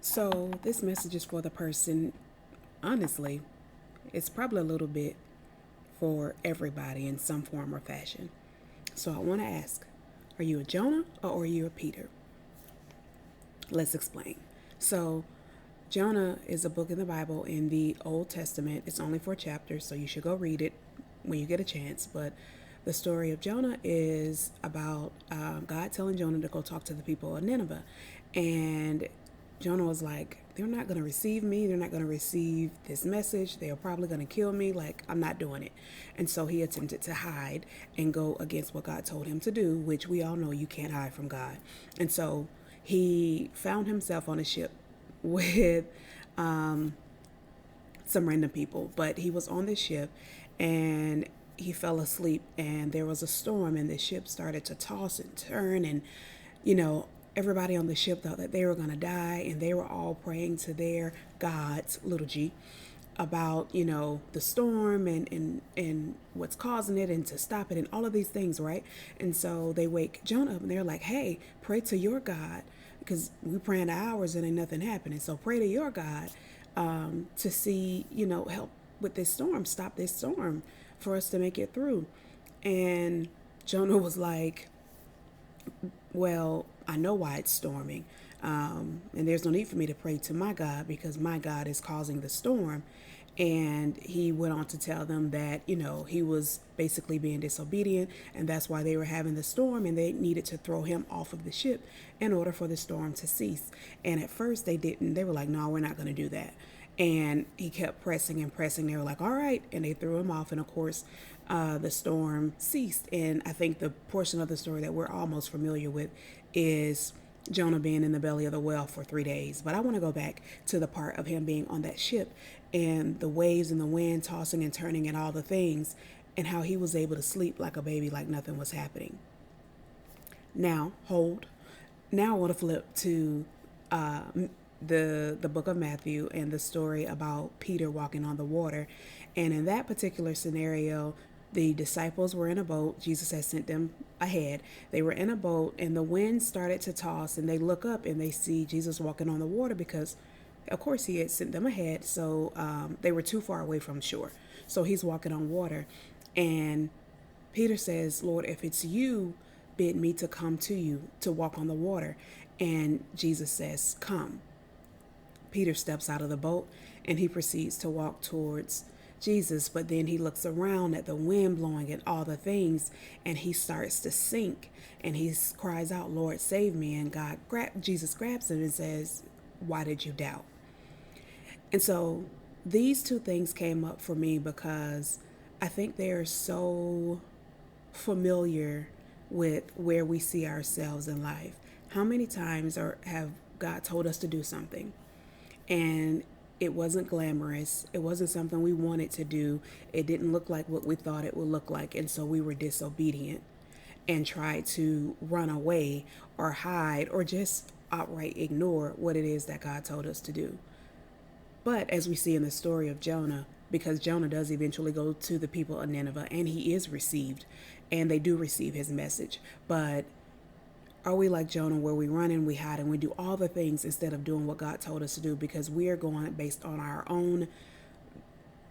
So, this message is for the person, honestly, it's probably a little bit for everybody in some form or fashion. So, I want to ask, are you a Jonah or are you a Peter? Let's explain. So, Jonah is a book in the Bible in the Old Testament. It's only 4 chapters, so you should go read it when you get a chance. But the story of Jonah is about God telling Jonah to go talk to the people of Nineveh. And Jonah was like, they're not going to receive me. They're not going to receive this message. They're probably going to kill me. Like, I'm not doing it. And so he attempted to hide and go against what God told him to do, which we all know you can't hide from God. And so he found himself on a ship with some random people, but he was on the ship and he fell asleep and there was a storm and the ship started to toss and turn and you know everybody on the ship thought that they were going to die and they were all praying to their gods, little g, about the storm and what's causing it and to stop it and all of these things, right? And so they wake Jonah up and they're like, hey, pray to your God, because we praying hours and ain't nothing happening, so pray to your God, to see, help with this storm, stop this storm for us to make it through. And Jonah was like, well, I know why it's storming. And there's no need for me to pray to my God because my God is causing the storm. And he went on to tell them that, he was basically being disobedient and that's why they were having the storm and they needed to throw him off of the ship in order for the storm to cease. And at first they didn't. They were like, no, we're not going to do that. And he kept pressing and pressing. They were like, all right. And they threw him off. And of course, the storm ceased. And I think the portion of the story that we're almost familiar with is Jonah being in the belly of the whale for 3 days. But I want to go back to the part of him being on that ship and the waves and the wind tossing and turning and all the things and how he was able to sleep like a baby, like nothing was happening. Now, hold. Now I want to flip to uh, the book of Matthew and the story about Peter walking on the water. And in that particular scenario, the disciples were in a boat. Jesus had sent them ahead. They were in a boat and the wind started to toss and they look up and they see Jesus walking on the water because of course he had sent them ahead. So they were too far away from shore. So he's walking on water and Peter says, Lord, if it's you, bid me to come to you to walk on the water. And Jesus says, come. Peter steps out of the boat and he proceeds to walk towards Jesus, but then he looks around at the wind blowing and all the things and he starts to sink and he cries out, Lord, save me. And Jesus grabs him and says, why did you doubt? And so these two things came up for me because I think they're so familiar with where we see ourselves in life. How many times have God told us to do something and it wasn't glamorous, it wasn't something we wanted to do, it didn't look like what we thought it would look like, and so we were disobedient and tried to run away or hide or just outright ignore what it is that God told us to do. But as we see in the story of Jonah, because Jonah does eventually go to the people of Nineveh and he is received and they do receive his message. But are we like Jonah where we run and we hide and we do all the things instead of doing what God told us to do because we are going based on our own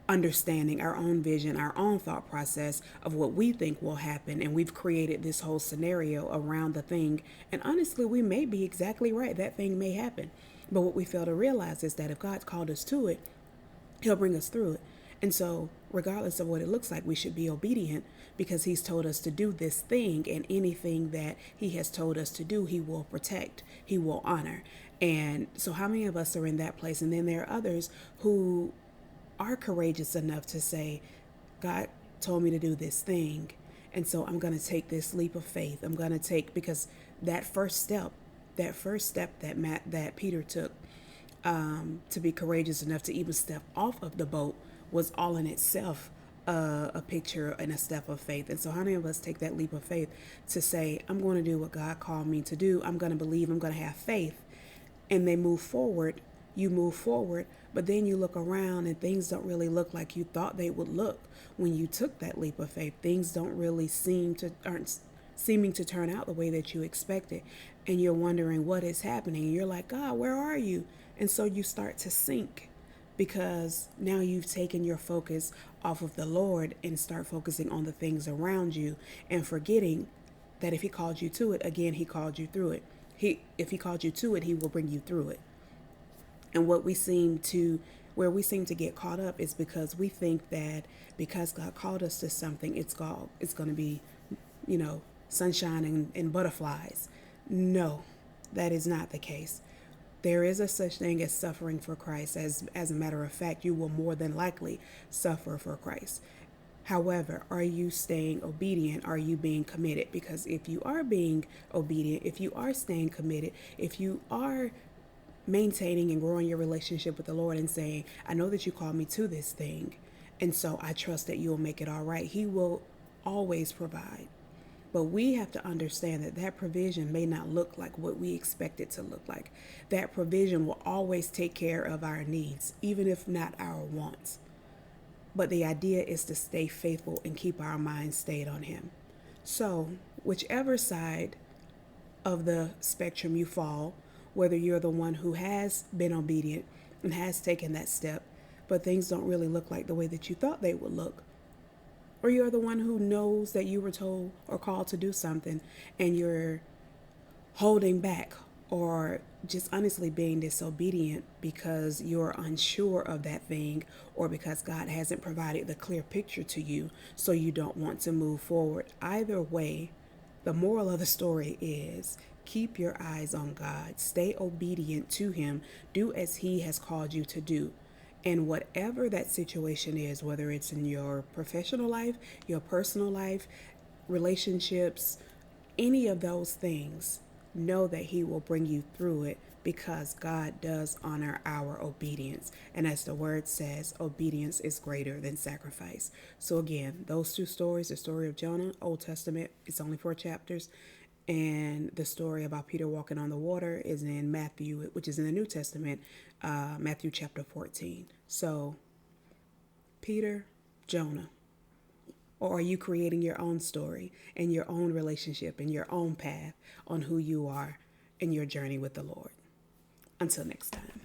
understanding, our own vision, our own thought process of what we think will happen. And we've created this whole scenario around the thing. And honestly, we may be exactly right. That thing may happen. But what we fail to realize is that if God's called us to it, he'll bring us through it. And so, regardless of what it looks like, we should be obedient because he's told us to do this thing, and anything that he has told us to do, he will protect, he will honor. And so how many of us are in that place? And then there are others who are courageous enough to say, God told me to do this thing, and so I'm going to take this leap of faith. I'm going to take, because that first step that Peter took, to be courageous enough to even step off of the boat was all in itself a picture and a step of faith. And so how many of us take that leap of faith to say, I'm going to do what God called me to do. I'm going to believe, I'm going to have faith. And they move forward. You move forward, but then you look around and things don't really look like you thought they would look when you took that leap of faith. Things don't really aren't seeming to turn out the way that you expected. and you're wondering what is happening. And you're like, God, where are you? And so you start to sink because now you've taken your focus off of the Lord and start focusing on the things around you and forgetting that if he called you to it, again, he called you through it. If he called you to it, he will bring you through it. And where we seem to get caught up is because we think that because God called us to something, it's going to be, sunshine and butterflies. No, that is not the case. There is a such thing as suffering for Christ. As a matter of fact, you will more than likely suffer for Christ. However, are you staying obedient? Are you being committed? Because if you are being obedient, if you are staying committed, if you are maintaining and growing your relationship with the Lord and saying, I know that you called me to this thing, and so I trust that you will make it all right. He will always provide. But we have to understand that that provision may not look like what we expect it to look like. That provision will always take care of our needs, even if not our wants. But the idea is to stay faithful and keep our minds stayed on Him. So, whichever side of the spectrum you fall, whether you're the one who has been obedient and has taken that step, but things don't really look like the way that you thought they would look, or you're the one who knows that you were told or called to do something and you're holding back or just honestly being disobedient because you're unsure of that thing or because God hasn't provided the clear picture to you, so you don't want to move forward. Either way, the moral of the story is keep your eyes on God, stay obedient to Him, do as He has called you to do. And whatever that situation is, whether it's in your professional life, your personal life, relationships, any of those things, know that He will bring you through it because God does honor our obedience. And as the word says, obedience is greater than sacrifice. So again, those two stories, the story of Jonah, Old Testament, it's only 4 chapters. And the story about Peter walking on the water is in Matthew, which is in the New Testament, Matthew chapter 14. So, Peter, Jonah, or are you creating your own story and your own relationship and your own path on who you are in your journey with the Lord? Until next time.